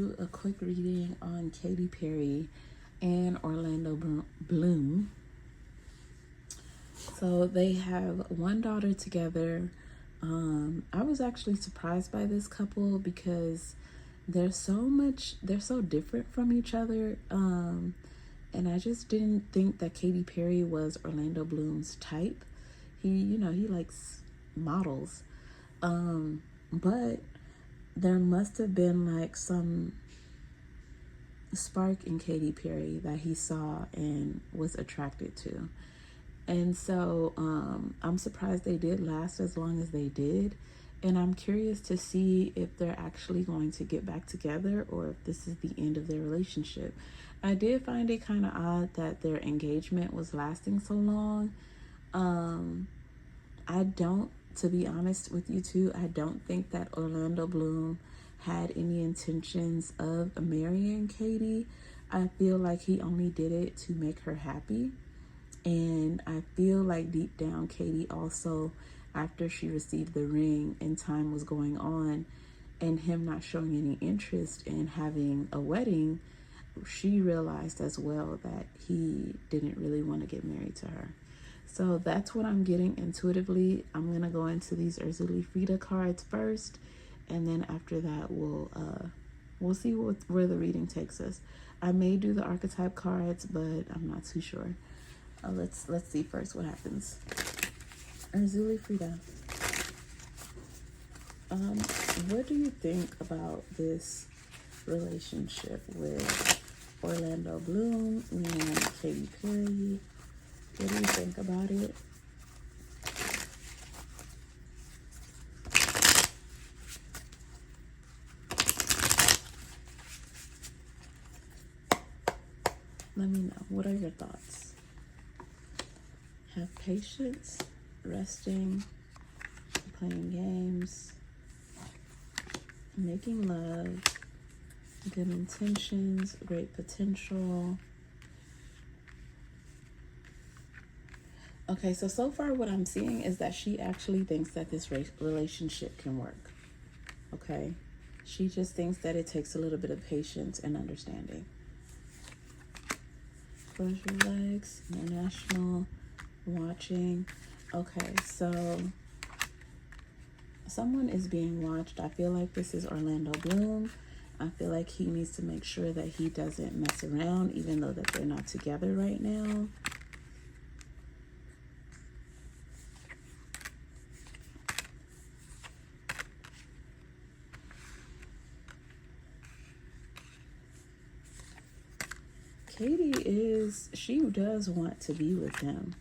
do a quick reading on Katy Perry and Orlando Bloom. So they have one daughter together. I was actually surprised by this couple because they're so different from each other. And I just didn't think that Katy Perry was Orlando Bloom's type. He likes models. But there must have been like some spark in Katy Perry that he saw and was attracted to. And so I'm surprised they did last as long as they did. And I'm curious to see if they're actually going to get back together or if this is the end of their relationship. I did find it kind of odd that their engagement was lasting so long. To be honest with you two, I don't think that Orlando Bloom had any intentions of marrying Katy. I feel like he only did it to make her happy. And I feel like deep down, Katy also, after she received the ring and time was going on and him not showing any interest in having a wedding, she realized as well that he didn't really want to get married to her. So that's what I'm getting intuitively. I'm going to go into these Urzuli Frida cards first, and then after that we'll see where the reading takes us. I may do the archetype cards, but I'm not too sure. Let's see first what happens. Urzuli Frida. What do you think about this relationship with Orlando Bloom and Katy Perry? What do you think about it? Let me know. What are your thoughts? Have patience, resting, playing games, making love, good intentions, great potential. Okay, so far what I'm seeing is that she actually thinks that this relationship can work. Okay? She just thinks that it takes a little bit of patience and understanding. Close your legs, international, watching. Okay, so someone is being watched. I feel like this is Orlando Bloom. I feel like he needs to make sure that he doesn't mess around, even though that they're not together right now. Katy she does want to be with him.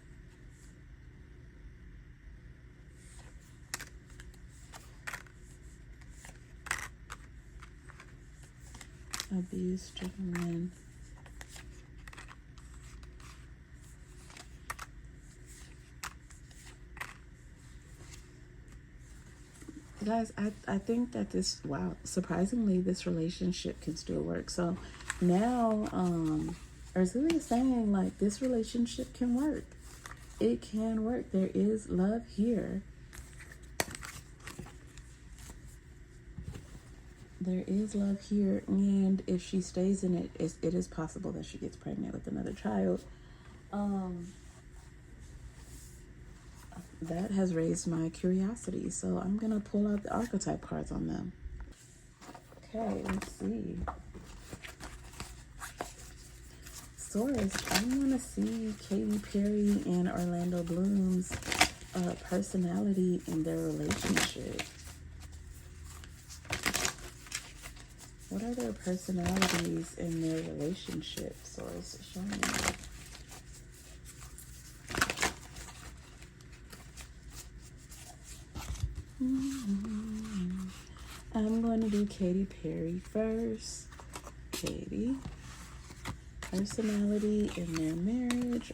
Abuse, gentleman. Guys, I think that surprisingly, this relationship can still work. So now, Urzuli is saying, like, this relationship can work. It can work. There is love here. There is love here. And if she stays in it, it is possible that she gets pregnant with another child. That has raised my curiosity. So I'm going to pull out the archetype cards on them. Okay, let's see. Source, I want to see Katy Perry and Orlando Bloom's personality in their relationship. What are their personalities in their relationship? Source, show me. I'm going to do Katy Perry first. Katy. Personality in their marriage,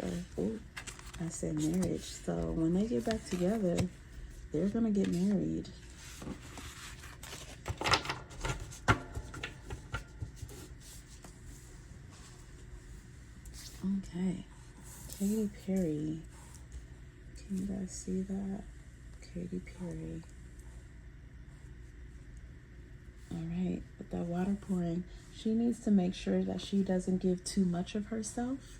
I said marriage. So when they get back together, they're gonna get married. Okay, Katy Perry. Can you guys see that? Katy Perry. All right, with that water pouring, she needs to make sure that she doesn't give too much of herself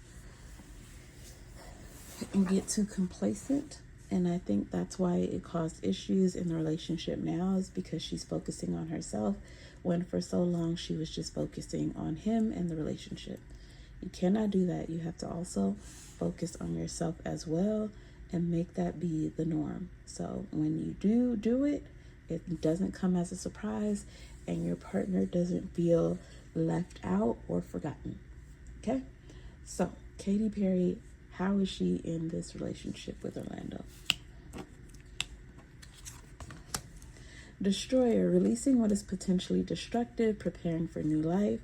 and get too complacent. And I think that's why it caused issues in the relationship now, is because she's focusing on herself when for so long she was just focusing on him and the relationship. You cannot do that. You have to also focus on yourself as well and make that be the norm. So when you do it, it doesn't come as a surprise and your partner doesn't feel left out or forgotten. Okay? So, Katy Perry, how is she in this relationship with Orlando? Destroyer, releasing what is potentially destructive, preparing for new life.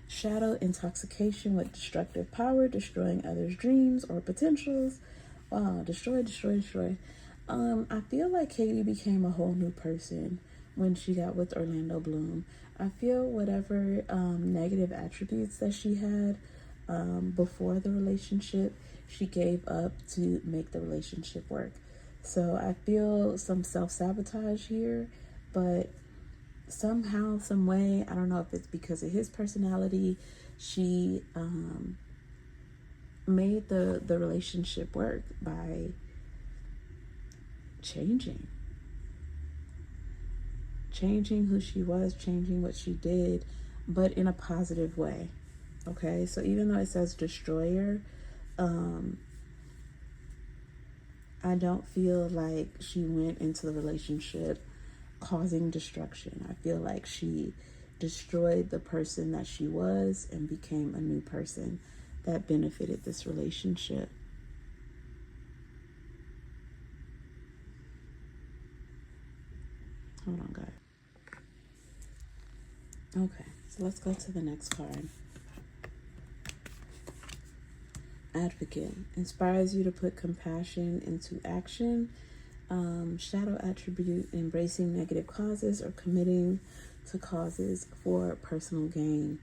Shadow, intoxication with destructive power, destroying others' dreams or potentials. Wow, destroy. I feel like Katy became a whole new person when she got with Orlando Bloom. I feel whatever negative attributes that she had before the relationship, she gave up to make the relationship work. So I feel some self-sabotage here, but somehow, some way, I don't know if it's because of his personality, she made the relationship work by changing who she was, changing what she did, but in a positive way. Okay, so even though it says destroyer, I don't feel like she went into the relationship causing destruction. I feel like she destroyed the person that she was and became a new person that benefited this relationship. Hold on, guys. Okay, so let's go to the next card. Advocate, inspires you to put compassion into action. Shadow attribute, embracing negative causes or committing to causes for personal gain.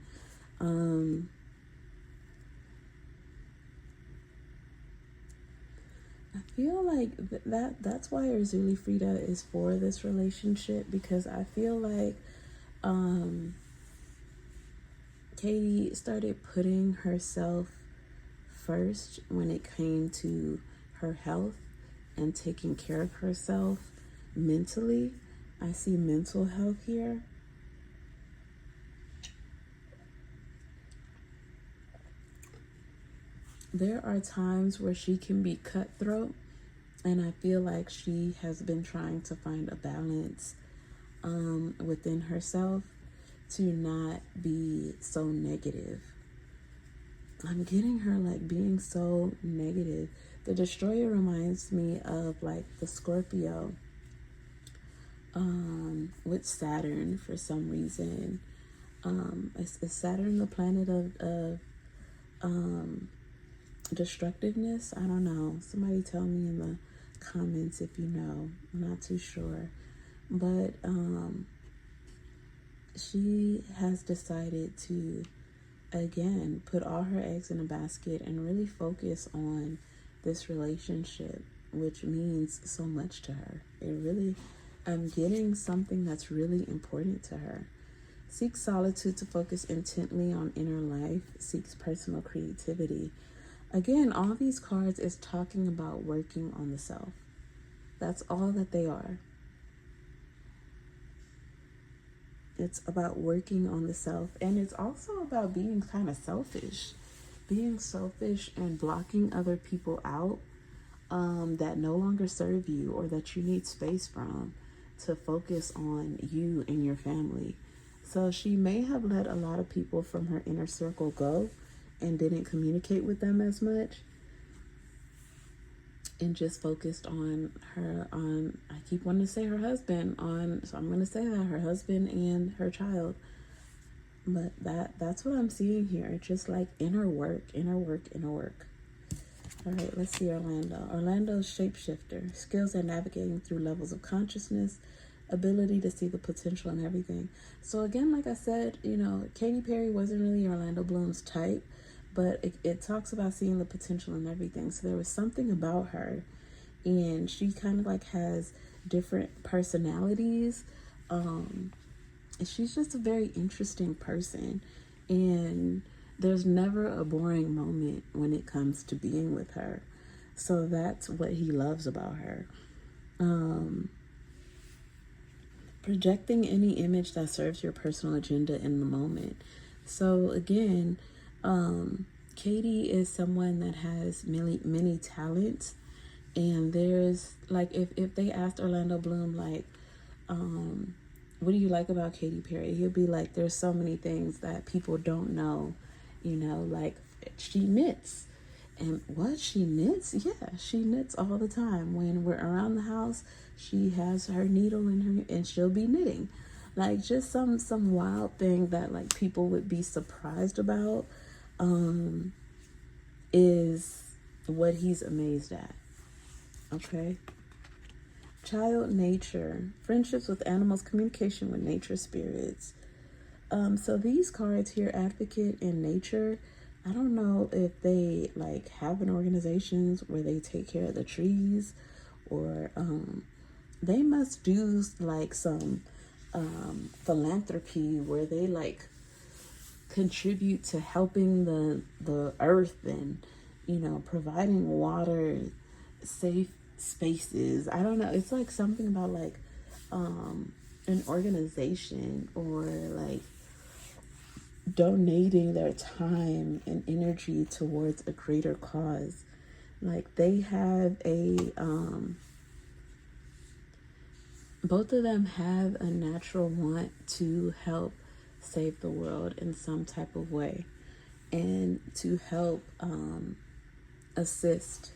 I feel like that's why Azuli Frida is for this relationship, because I feel like Katy started putting herself first when it came to her health and taking care of herself mentally. I see mental health here. There are times where she can be cutthroat, and I feel like she has been trying to find a balance within herself to not be so negative. I'm getting her like being so negative. The Destroyer reminds me of like the Scorpio with Saturn for some reason. Is Saturn the planet of destructiveness? I don't know. Somebody tell me in the comments if you know. I'm not too sure. But she has decided to, again, put all her eggs in a basket and really focus on this relationship, which means so much to her. I'm getting something that's really important to her. Seeks solitude to focus intently on inner life. Seeks personal creativity. Again, all these cards is talking about working on the self. That's all that they are. It's about working on the self, and it's also about being kind of selfish. Being selfish and blocking other people out that no longer serve you or that you need space from, to focus on you and your family. So she may have let a lot of people from her inner circle go and didn't communicate with them as much, and just focused on I keep wanting to say her husband, so I'm going to say that, her husband and her child. But that's what I'm seeing here. It's just like inner work. All right, let's see Orlando. Orlando's shapeshifter. Skills at navigating through levels of consciousness. Ability to see the potential in everything. So again, like I said, Katy Perry wasn't really Orlando Bloom's type, but it talks about seeing the potential in everything. So there was something about her, and she kind of like has different personalities, and she's just a very interesting person, and there's never a boring moment when it comes to being with her. So that's what he loves about her. Projecting any image that serves your personal agenda in the moment. So again, Katy is someone that has many talents, and there's like, if they asked Orlando Bloom, like, what do you like about Katy Perry? He'll be like, there's so many things that people don't know, you know, like she knits. And what, she knits? Yeah, she knits all the time. When we're around the house, she has her needle in her, and she'll be knitting. Like, just some wild thing that like people would be surprised about, is what he's amazed at. Okay. Child nature, friendships with animals, communication with nature spirits. So these cards here, advocate in nature, I don't know if they like have an organizations where they take care of the trees, or they must do like some philanthropy where they like contribute to helping the earth, and, you know, providing water, safe spaces. I don't know. It's like something about like an organization, or like donating their time and energy towards a greater cause. Like, they have a both of them have a natural want to help save the world in some type of way, and to help assist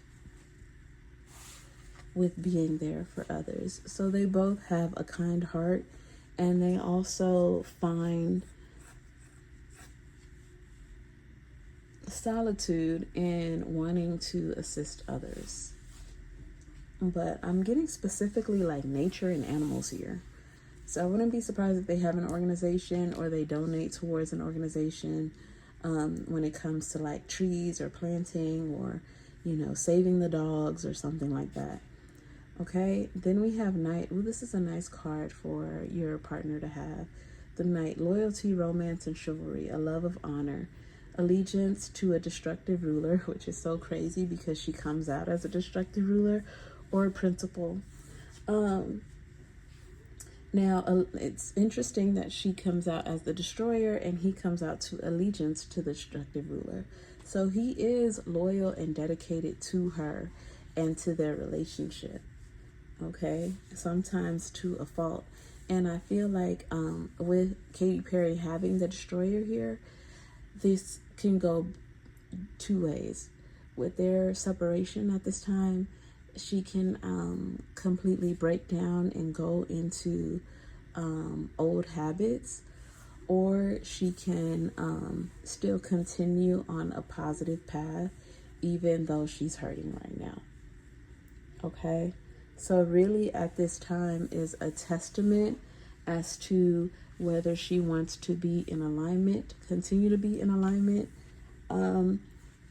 with being there for others. So they both have a kind heart, and they also find solitude in wanting to assist others. But I'm getting specifically like nature and animals here. So I wouldn't be surprised if they have an organization, or they donate towards an organization when it comes to like trees or planting, or, you know, saving the dogs or something like that. Okay, then we have Knight. Ooh, this is a nice card for your partner to have. The Knight, loyalty, romance, and chivalry, a love of honor, allegiance to a destructive ruler, which is so crazy because she comes out as a destructive ruler, or a principal. Now, it's interesting that she comes out as the destroyer, and he comes out to allegiance to the destructive ruler. So he is loyal and dedicated to her and to their relationship. Okay, sometimes to a fault. And I feel like with Katy Perry having the destroyer here, this can go two ways. With their separation at this time, she can completely break down and go into old habits, or she can still continue on a positive path even though she's hurting right now. Okay, so really at this time is a testament as to whether she wants to be in alignment, continue to be in alignment,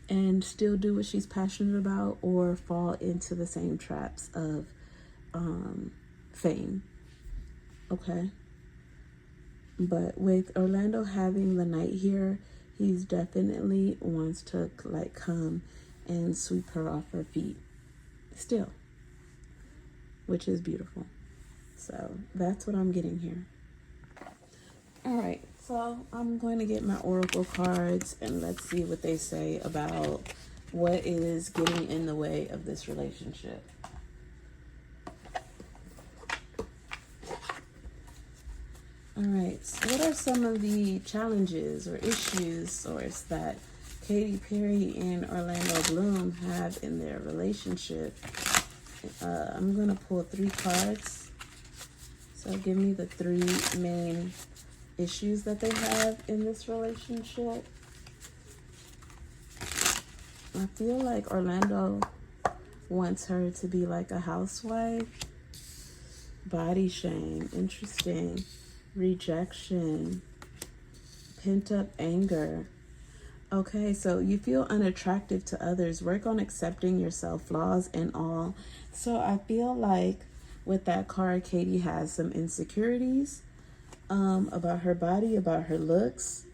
and still do what she's passionate about, or fall into the same traps of fame. Okay. But with Orlando having the Knight here, he's definitely wants to like come and sweep her off her feet still, which is beautiful. So that's what I'm getting here. All right, so I'm going to get my oracle cards, and let's see what they say about what is getting in the way of this relationship. All right, so what are some of the challenges or issues that Katy Perry and Orlando Bloom have in their relationship? I'm going to pull 3 cards. So give me the 3 main issues that they have in this relationship. I feel like Orlando wants her to be like a housewife. Body shame, interesting. Rejection, pent up anger. Okay, so you feel unattractive to others. Work on accepting yourself, flaws and all. So I feel like with that card, Katy has some insecurities. about her body, about her looks.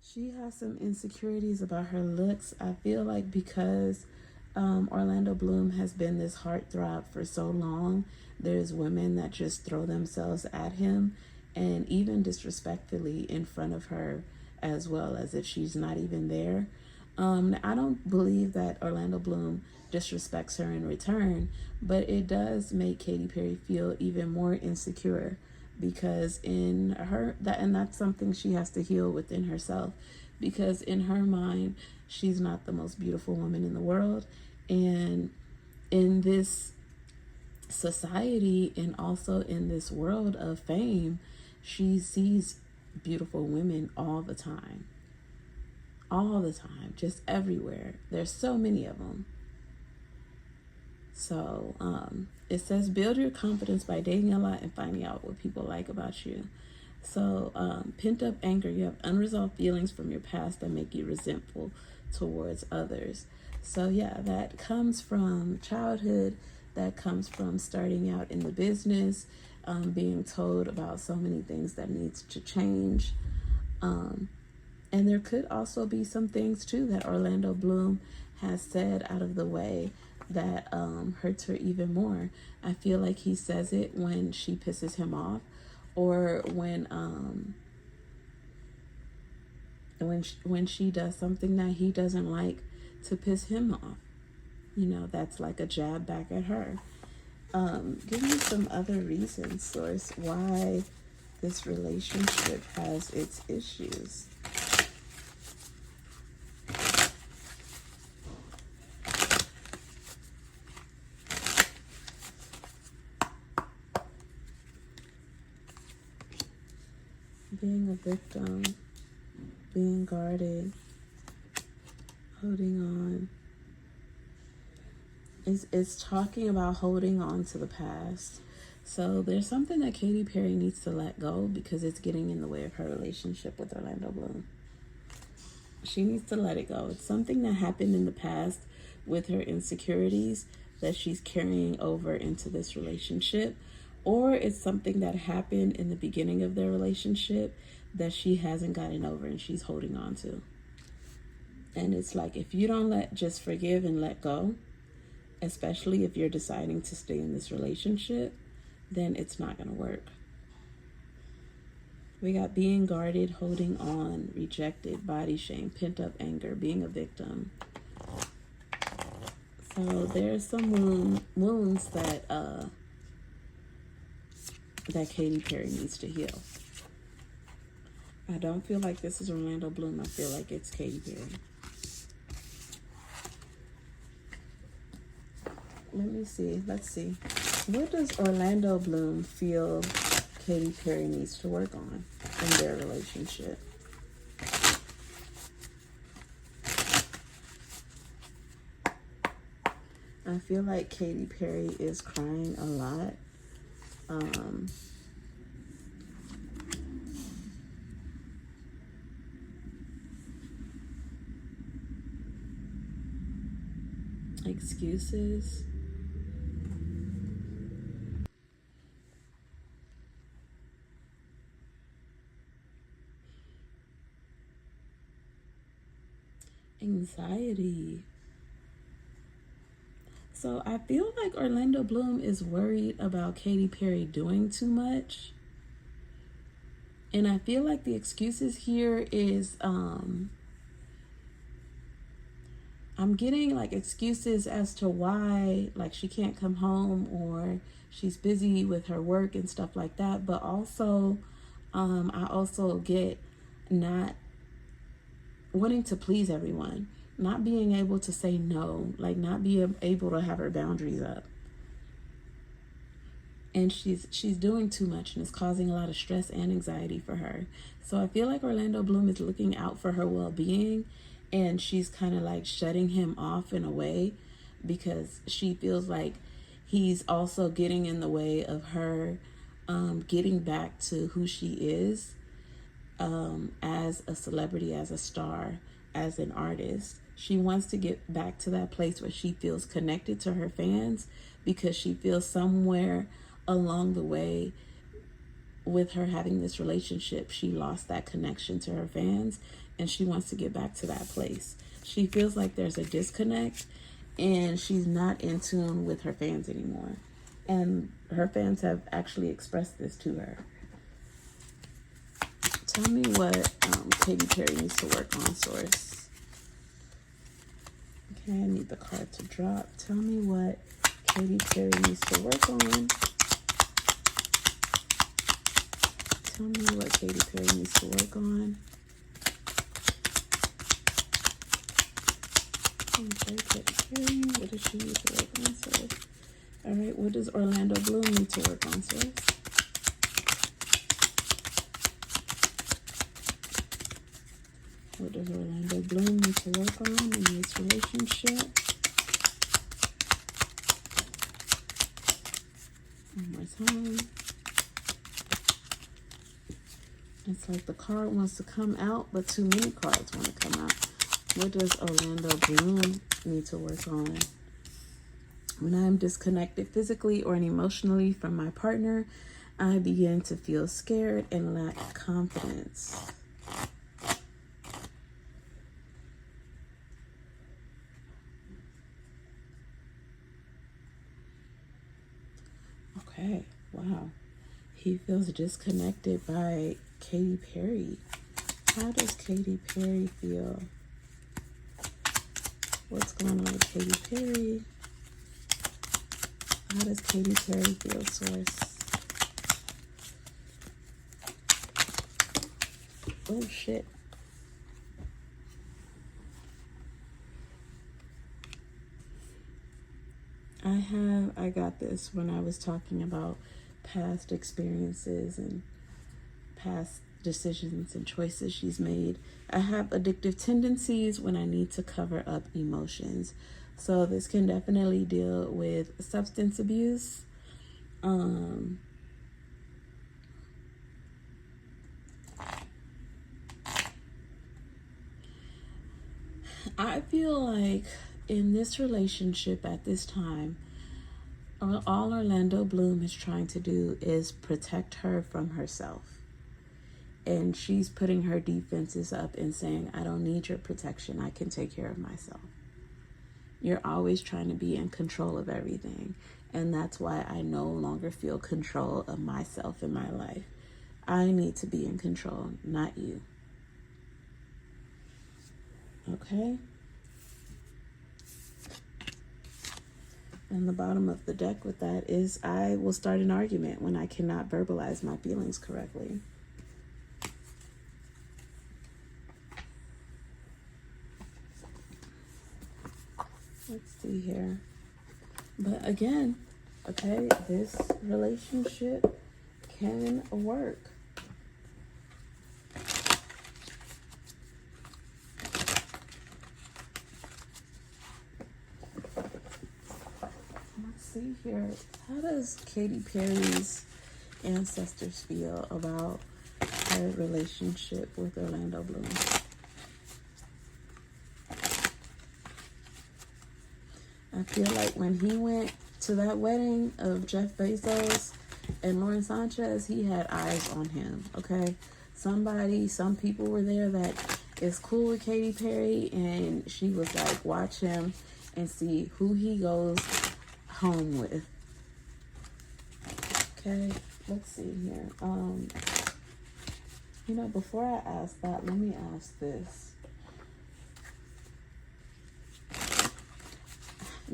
She has some insecurities about her looks. I feel like because Orlando Bloom has been this heartthrob for so long, there's women that just throw themselves at him, and even disrespectfully in front of her, as well, as if she's not even there. I don't believe that Orlando Bloom disrespects her in return, but it does make Katy Perry feel even more insecure, because in her that and that's something she has to heal within herself, because in her mind she's not the most beautiful woman in the world, and in this society and also in this world of fame, she sees beautiful women all the time, just everywhere. There's so many of them. So it says, build your confidence by dating a lot and finding out what people like about you. So pent up anger, you have unresolved feelings from your past that make you resentful towards others. So yeah, that comes from childhood, that comes from starting out in the business, being told about so many things that needs to change. And there could also be some things too that Orlando Bloom has said out of the way that hurts her even more. I feel like he says it when she pisses him off, or when she does something that he doesn't like to piss him off. You know, that's like a jab back at her. Give me some other reasons, source, why this relationship has its issues. Being a victim, being guarded, holding on. It's talking about holding on to the past. So there's something that Katy Perry needs to let go, because it's getting in the way of her relationship with Orlando Bloom. She needs to let it go. It's something that happened in the past with her insecurities that she's carrying over into this relationship, or it's something that happened in the beginning of their relationship that she hasn't gotten over and she's holding on to. And it's like, if you don't just forgive and let go, especially if you're deciding to stay in this relationship, then it's not going to work. We got being guarded, holding on, rejected, body shame, pent up anger, being a victim. So there's some wounds that Katy Perry needs to heal. I don't feel like this is Orlando Bloom. I feel like it's Katy Perry. Let me see. Let's see. What does Orlando Bloom feel Katy Perry needs to work on in their relationship? I feel like Katy Perry is crying a lot. Excuses. Anxiety. So I feel like Orlando Bloom is worried about Katy Perry doing too much. And I feel like the excuses here is, I'm getting like excuses as to why, like, she can't come home, or she's busy with her work and stuff like that. But also, I also get not wanting to please everyone, not being able to say no, like not being able to have her boundaries up. And she's doing too much, and it's causing a lot of stress and anxiety for her. So I feel like Orlando Bloom is looking out for her well-being, and she's kind of like shutting him off in a way, because she feels like he's also getting in the way of her getting back to who she is as a celebrity, as a star, as an artist. She wants to get back to that place where she feels connected to her fans, because she feels somewhere along the way with her having this relationship, she lost that connection to her fans, and she wants to get back to that place. She feels like there's a disconnect, and she's not in tune with her fans anymore. And her fans have actually expressed this to her. Tell me what Katy Perry needs to work on, source. Okay, I need the card to drop. Tell me what Katy Perry needs to work on. Tell me what Katy Perry needs to work on. Okay, Katy Perry, what does she need to work on, source? All right, what does Orlando Bloom need to work on, source? What does Orlando Bloom need to work on in this relationship? One more time. It's like the card wants to come out, but too many cards want to come out. What does Orlando Bloom need to work on? When I am disconnected physically or emotionally from my partner, I begin to feel scared and lack confidence. Okay, wow. He feels disconnected by Katy Perry. How does Katy Perry feel? What's going on with Katy Perry? How does Katy Perry feel, source? Oh, shit. I got this when I was talking about past experiences and past decisions and choices she's made. I have addictive tendencies when I need to cover up emotions. So this can definitely deal with substance abuse. I feel like in this relationship at this time, all Orlando Bloom is trying to do is protect her from herself. And she's putting her defenses up and saying, I don't need your protection. I can take care of myself. You're always trying to be in control of everything. And that's why I no longer feel control of myself in my life. I need to be in control, not you. Okay? And the bottom of the deck with that is I will start an argument when I cannot verbalize my feelings correctly. Let's see here. But again, okay, this relationship can work. Let's see here. How does Katy Perry's ancestors feel about her relationship with Orlando Bloom? I feel like when he went to that wedding of Jeff Bezos and Lauren Sanchez, he had eyes on him, okay? Some people were there that is cool with Katy Perry, and she was like, watch him and see who he goes home with. Okay, let's see here. Before I ask that, let me ask this.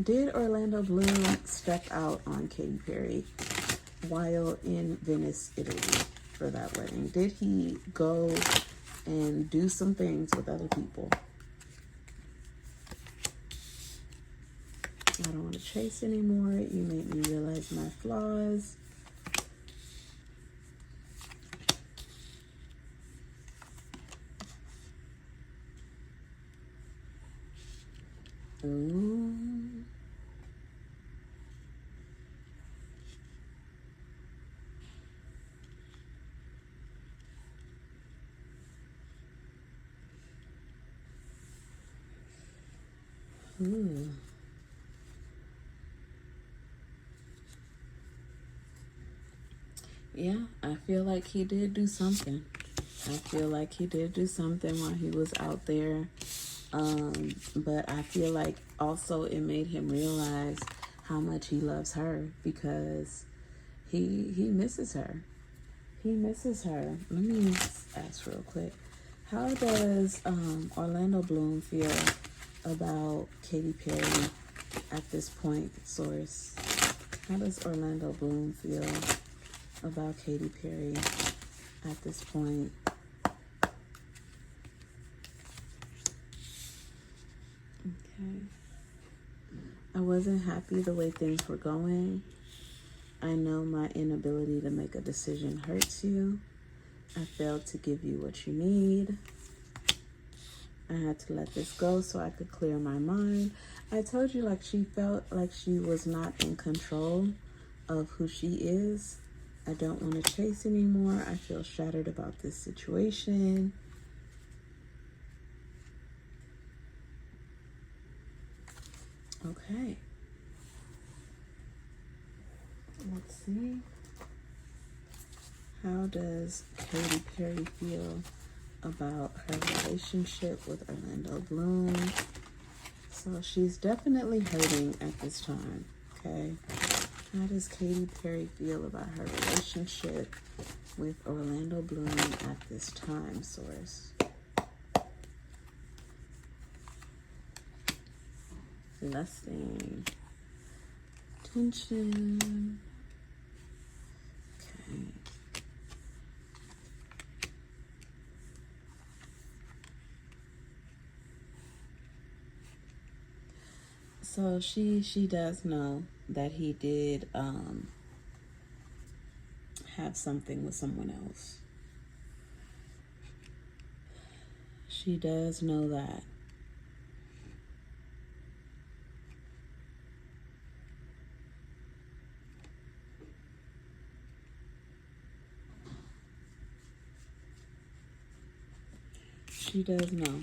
Did Orlando Bloom step out on Katy Perry while in Venice, Italy for that wedding? Did he go and do some things with other people? I don't want to chase anymore. You made me realize my flaws. Ooh. Ooh. Yeah, I feel like he did do something. I feel like he did do something while he was out there. But I feel like also it made him realize how much he loves her, because he misses her. He misses her. Let me ask real quick. How does Orlando Bloom feel about Katy Perry at this point, source? How does Orlando Bloom feel about Katy Perry at this point? Okay. I wasn't happy the way things were going. I know my inability to make a decision hurts you. I failed to give you what you need. I had to let this go so I could clear my mind. I told you, like, she felt like she was not in control of who she is. I don't want to chase anymore. I feel shattered about this situation. Okay. Let's see. How does Katy Perry feel about her relationship with Orlando Bloom? So she's definitely hurting at this time, okay? How does Katy Perry feel about her relationship with Orlando Bloom at this time, source? Lusting. Tension. Okay. So she does know that he did have something with someone else. She does know that. She does know.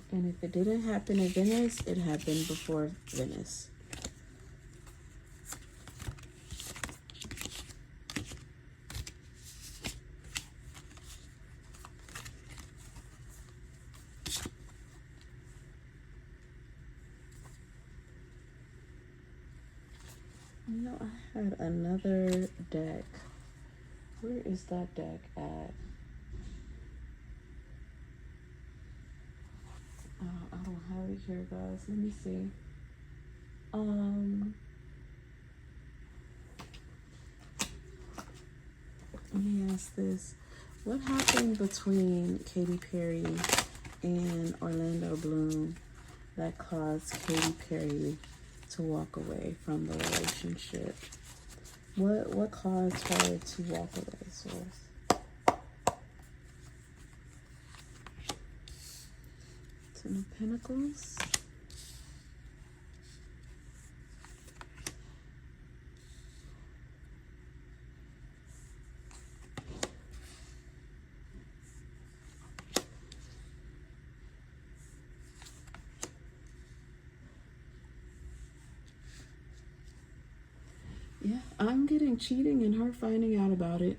And if it didn't happen in Venice, it happened before Venice. You know, I had another deck. Where is that deck at? I don't have it here, guys. Let me see. Let me ask this. What happened between Katy Perry and Orlando Bloom that caused Katy Perry to walk away from the relationship? What caused her to walk away, source? Ten of Pentacles. Yeah, I'm getting cheating and her finding out about it.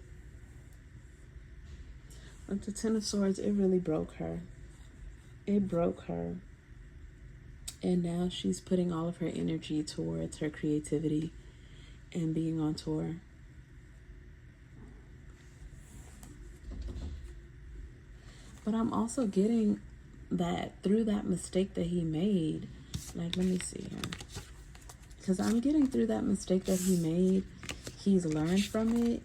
With the Ten of Swords, it really broke her. It broke her. And now she's putting all of her energy towards her creativity and being on tour. But I'm also getting that through that mistake that he made, like, let me see here. Because I'm getting through that mistake that he made, he's learned from it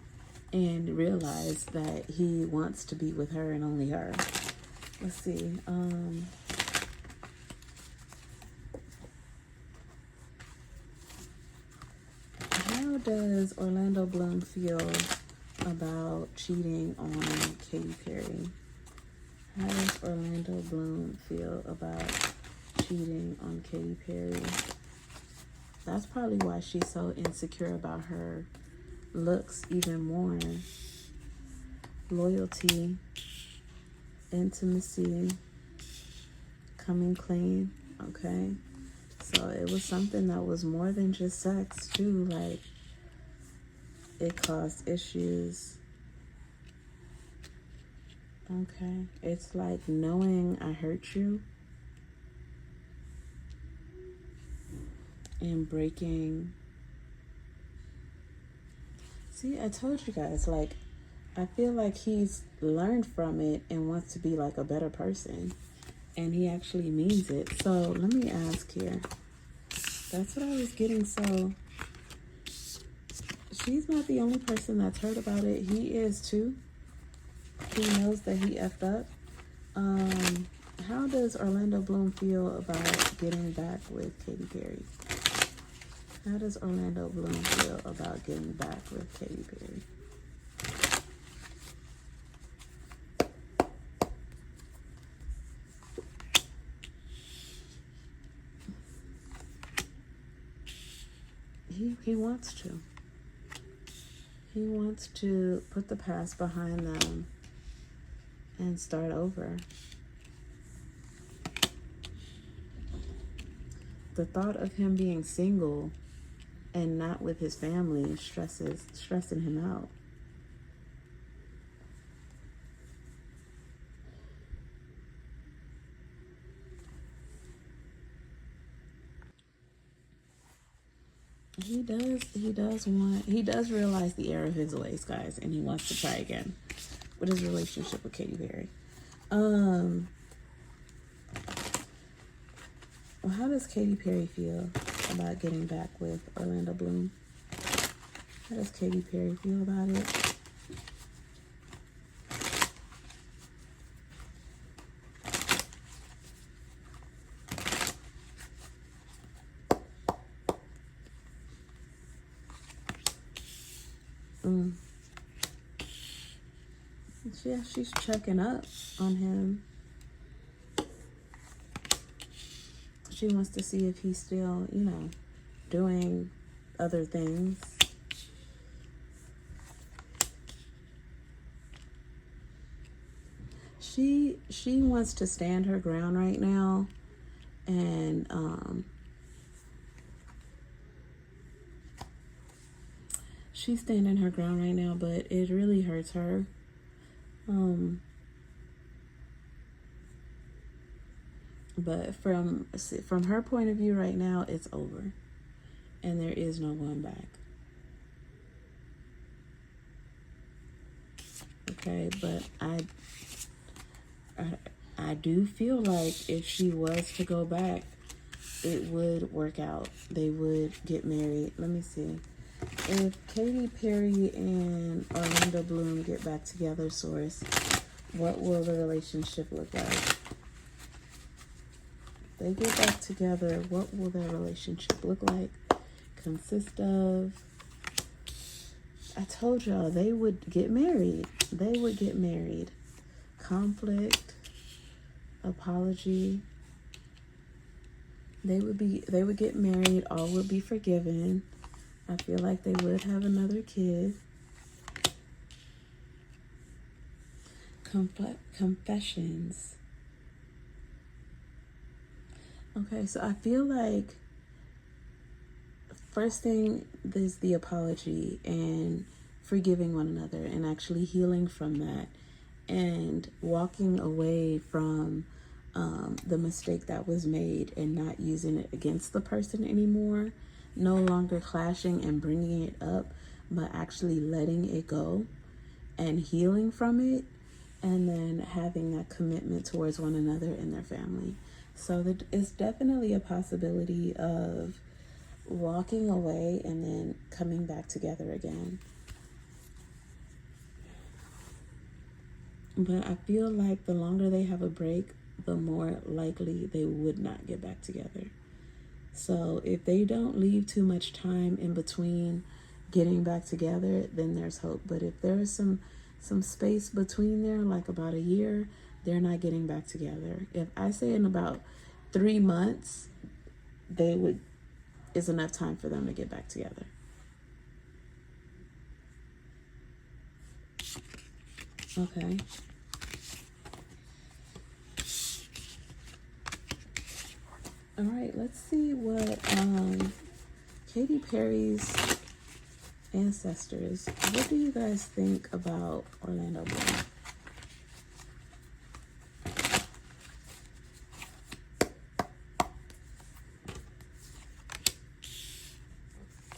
and realized that he wants to be with her and only her. Let's see. How does Orlando Bloom feel about cheating on Katy Perry? How does Orlando Bloom feel about cheating on Katy Perry? That's probably why she's so insecure about her looks even more. Loyalty intimacy, coming clean, okay? So it was something that was more than just sex too, like it caused issues. Okay, it's like knowing I hurt you and breaking. See, I told you guys, like, I feel like he's learned from it and wants to be like a better person. And he actually means it. So let me ask here. That's what I was getting. So she's not the only person that's heard about it. He is too. He knows that he effed up. How does Orlando Bloom feel about getting back with Katy Perry? How does Orlando Bloom feel about getting back with Katy Perry? He wants to. He wants to put the past behind them and start over. The thought of him being single and not with his family stressing him out. He does realize the error of his ways, guys, and he wants to try again with his relationship with Katy Perry. Well, how does Katy Perry feel about getting back with Orlando Bloom? How does Katy Perry feel about it? Yeah, she's checking up on him. She wants to see if he's still, doing other things. She wants to stand her ground right now, and she's standing her ground right now, but it really hurts her. But from her point of view right now, it's over, and there is no going back. Okay, but I do feel like if she was to go back, it would work out. They would get married. Let me see. If Katy Perry and Orlando Bloom get back together, source, what will the relationship look like? They get back together, what will their relationship look like? Consist of? I told y'all they would get married. They would get married. Conflict, apology. They would get married. All would be forgiven. I feel like they would have another kid. Confessions. Okay, so I feel like first thing is the apology and forgiving one another and actually healing from that and walking away from the mistake that was made and not using it against the person anymore. No longer clashing and bringing it up, but actually letting it go and healing from it, and then having that commitment towards one another and their family. So it's definitely a possibility of walking away and then coming back together again. But I feel like the longer they have a break, the more likely they would not get back together. So if they don't leave too much time in between getting back together, then there's hope. But if there is some space between there, like about a year, they're not getting back together. If I say in about 3 months, is enough time for them to get back together. Okay. All right, let's see what Katy Perry's ancestors, what do you guys think about Orlando Bloom?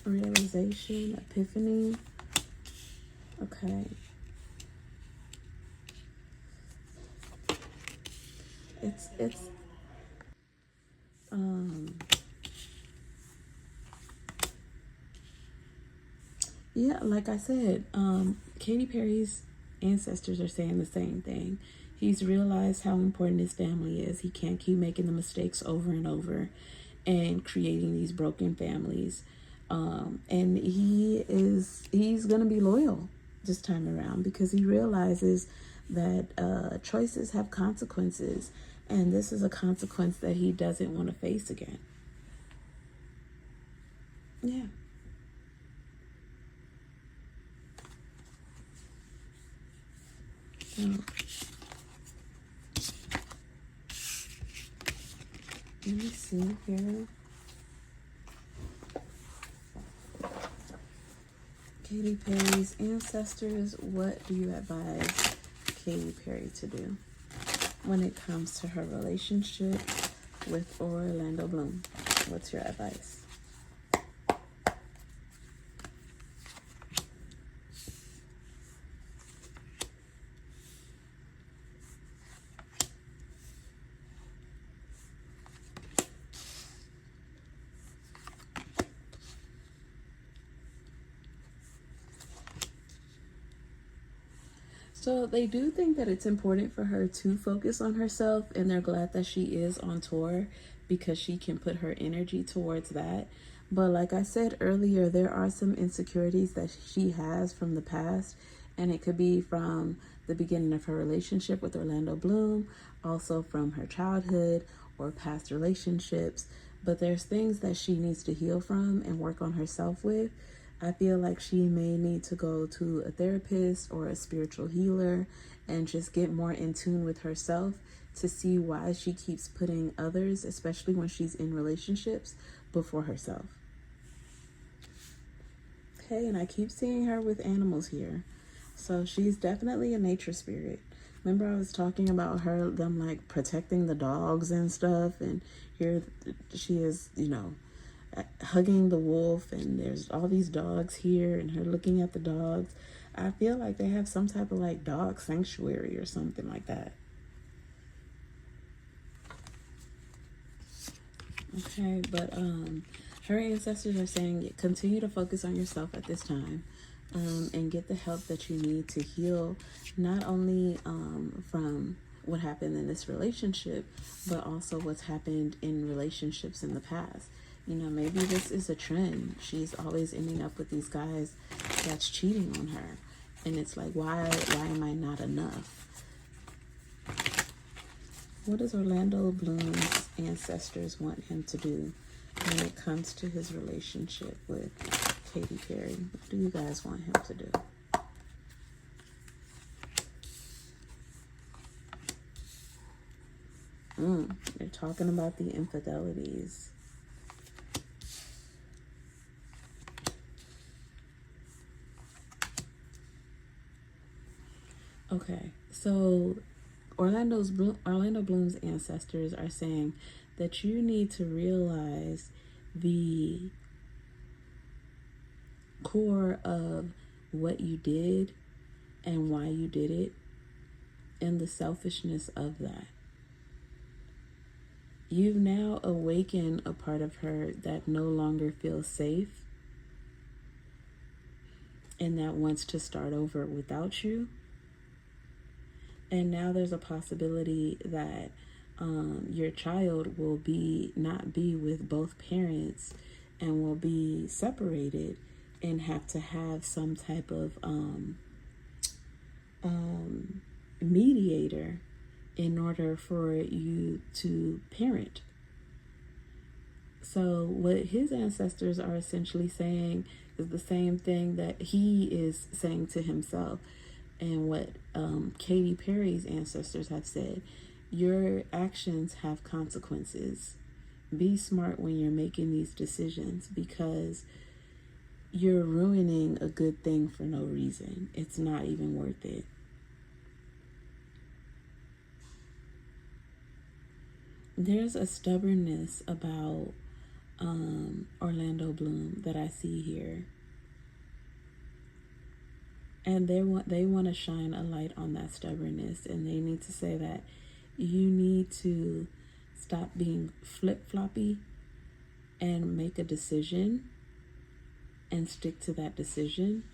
Realization, epiphany. Okay. It's yeah, like I said, Katy Perry's ancestors are saying the same thing. He's realized how important his family is. He can't keep making the mistakes over and over and creating these broken families. And he's gonna be loyal this time around because he realizes that choices have consequences, and this is a consequence that he doesn't want to face again. Yeah. So, let me see here. Katy Perry's ancestors, what do you advise Katy Perry to do when it comes to her relationship with Orlando Bloom? What's your advice? So they do think that it's important for her to focus on herself, and they're glad that she is on tour because she can put her energy towards that. But like I said earlier, there are some insecurities that she has from the past, and it could be from the beginning of her relationship with Orlando Bloom, also from her childhood or past relationships. But there's things that she needs to heal from and work on herself with. I feel like she may need to go to a therapist or a spiritual healer and just get more in tune with herself to see why she keeps putting others, especially when she's in relationships, before herself. Okay, and I keep seeing her with animals here. So she's definitely a nature spirit. Remember I was talking about them like protecting the dogs and stuff, and here she is, hugging the wolf, and there's all these dogs here and her looking at the dogs. I feel like they have some type of like dog sanctuary or something like that. Okay, but her ancestors are saying continue to focus on yourself at this time, and get the help that you need to heal, not only from what happened in this relationship, but also what's happened in relationships in the past. Maybe this is a trend. She's always ending up with these guys that's cheating on her. And it's like, why am I not enough? What does Orlando Bloom's ancestors want him to do when it comes to his relationship with Katy Perry? What do you guys want him to do? They're talking about the infidelities. Okay, so Orlando Bloom's ancestors are saying that you need to realize the core of what you did and why you did it, and the selfishness of that. You've now awakened a part of her that no longer feels safe and that wants to start over without you. And now there's a possibility that your child will not be with both parents and will be separated and have to have some type of mediator in order for you to parent. So what his ancestors are essentially saying is the same thing that he is saying to himself, and what Katy Perry's ancestors have said. Your actions have consequences. Be smart when you're making these decisions, because you're ruining a good thing for no reason. It's not even worth it. There's a stubbornness about Orlando Bloom that I see here. And they want to shine a light on that stubbornness, and they need to say that you need to stop being flip-floppy and make a decision and stick to that decision.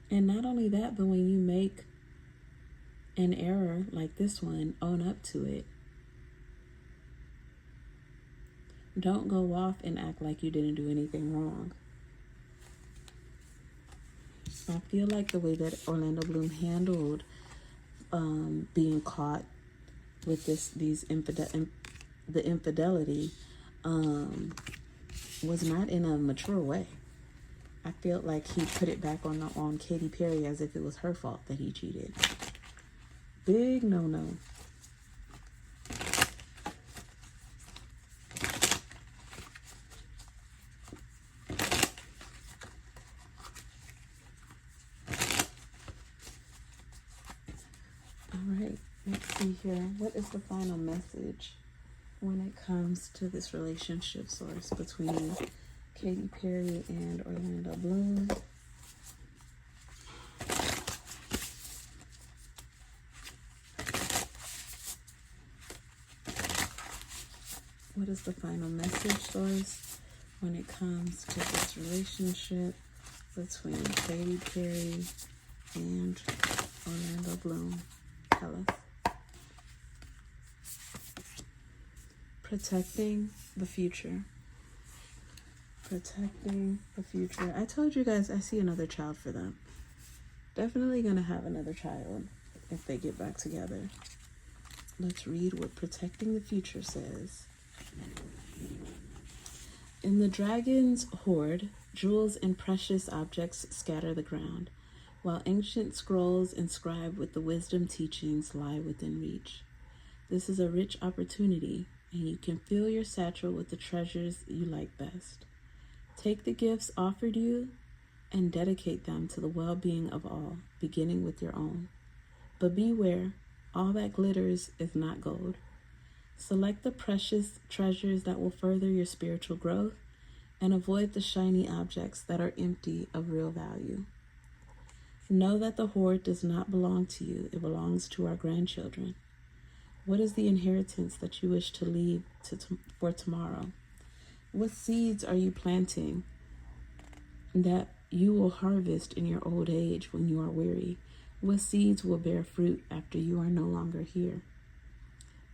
And not only that, but when you make an error like this one, own up to it. Don't go off and act like you didn't do anything wrong. I feel like the way that Orlando Bloom handled being caught with the infidelity was not in a mature way. I feel like he put it back on Katy Perry as if it was her fault that he cheated. Big no-no. Let's see here. What is the final message when it comes to this relationship source between Katy Perry and Orlando Bloom? What is the final message source when it comes to this relationship between Katy Perry and Orlando Bloom? Tell us. Protecting the future. Protecting the future. I told you guys I see another child for them. Definitely gonna have another child if they get back together. Let's read what protecting the future says. In the dragon's hoard, jewels and precious objects scatter the ground, while ancient scrolls inscribed with the wisdom teachings lie within reach. This is a rich opportunity, and you can fill your satchel with the treasures you like best. Take the gifts offered you and dedicate them to the well-being of all, beginning with your own. But beware, all that glitters is not gold. Select the precious treasures that will further your spiritual growth, and avoid the shiny objects that are empty of real value. Know that the hoard does not belong to you, it belongs to our grandchildren. What is the inheritance that you wish to leave for tomorrow? What seeds are you planting that you will harvest in your old age when you are weary? What seeds will bear fruit after you are no longer here?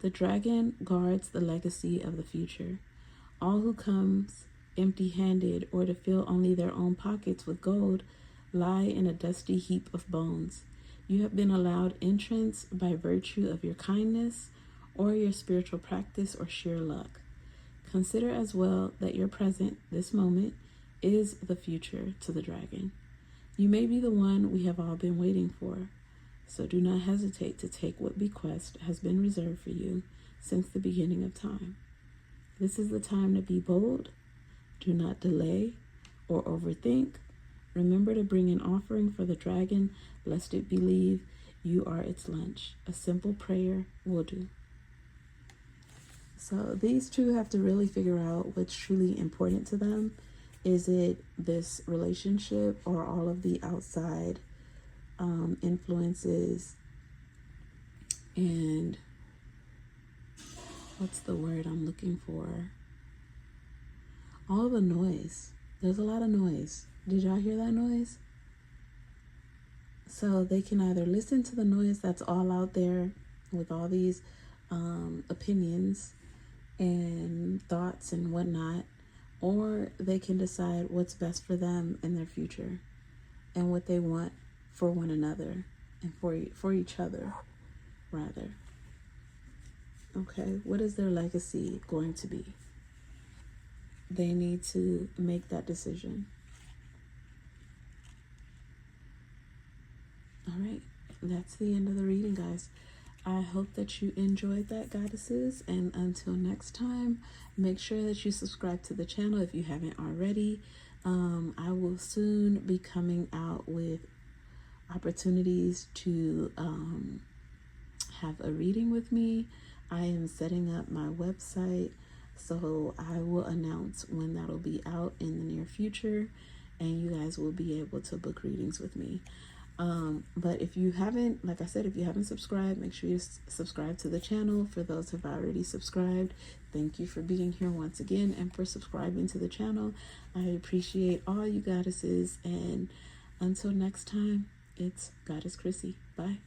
The dragon guards the legacy of the future. All who comes empty-handed or to fill only their own pockets with gold lie in a dusty heap of bones. You have been allowed entrance by virtue of your kindness or your spiritual practice or sheer luck. Consider as well that your present, this moment, is the future to the dragon. You may be the one we have all been waiting for, so do not hesitate to take what bequest has been reserved for you since the beginning of time. This is the time to be bold. Do not delay or overthink. Remember to bring an offering for the dragon, lest it believe you are its lunch. A simple prayer will do. So these two have to really figure out what's truly important to them. Is it this relationship or all of the outside influences and what's the word I'm looking for? All the noise. There's a lot of noise. Did y'all hear that noise? So they can either listen to the noise that's all out there with all these opinions and thoughts and whatnot, or they can decide what's best for them and their future and what they want for one another and for each other, rather. Okay, what is their legacy going to be? They need to make that decision. All right. that's the end of the reading, guys. I hope that you enjoyed that, goddesses, and until next time, make sure that you subscribe to the channel if you haven't already. I will soon be coming out with opportunities to have a reading with me. I am setting up my website, so I will announce when that'll be out in the near future, and you guys will be able to book readings with me. But if you haven't, like I said, if you haven't subscribed, make sure you subscribe to the channel. For those who have already subscribed, thank you for being here once again and for subscribing to the channel. I appreciate all you goddesses, and until next time, it's Goddess Chrissy. Bye.